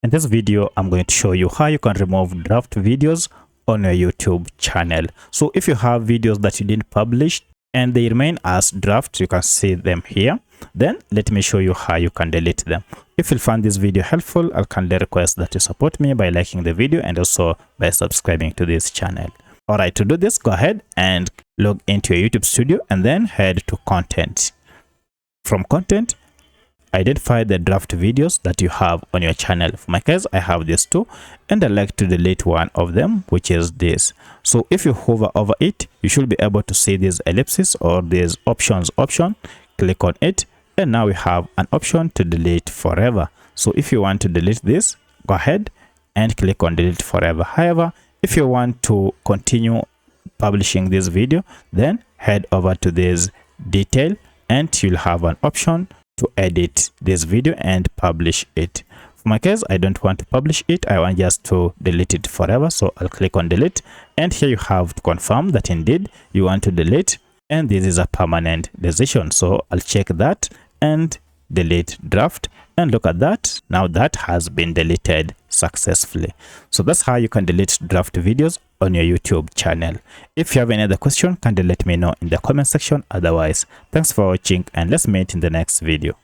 In this video, I'm going to show you how you can remove draft videos on your YouTube channel. So if you have videos that you didn't publish and they remain as drafts, you can see them here. Then let me show you how you can delete them. If you find this video helpful, I'll kindly request that you support me by liking the video and also by subscribing to this channel. Alright, to do this, go ahead and log into your YouTube studio and then head to content. From content, identify the draft videos that you have on your channel. For my case, I have these two and I like to delete one of them, which is this. So if you hover over it, you should be able to see this ellipsis or this options option. Click on it and now we have an option to delete forever. So if you want to delete this, go ahead and click on delete forever. However, if you want to continue publishing this video, then head over to this detail and you'll have an option to edit this video and publish it. For my case, I don't want to publish it. I want just to delete it forever. So I'll click on delete and here you have to confirm that indeed you want to delete and this is a permanent decision. So I'll check that and delete draft and look at that. Now that has been deleted successfully. So that's how you can delete draft videos on your YouTube channel. If you have any other question, kindly let me know in the comment section. Otherwise, thanks for watching and let's meet in the next video.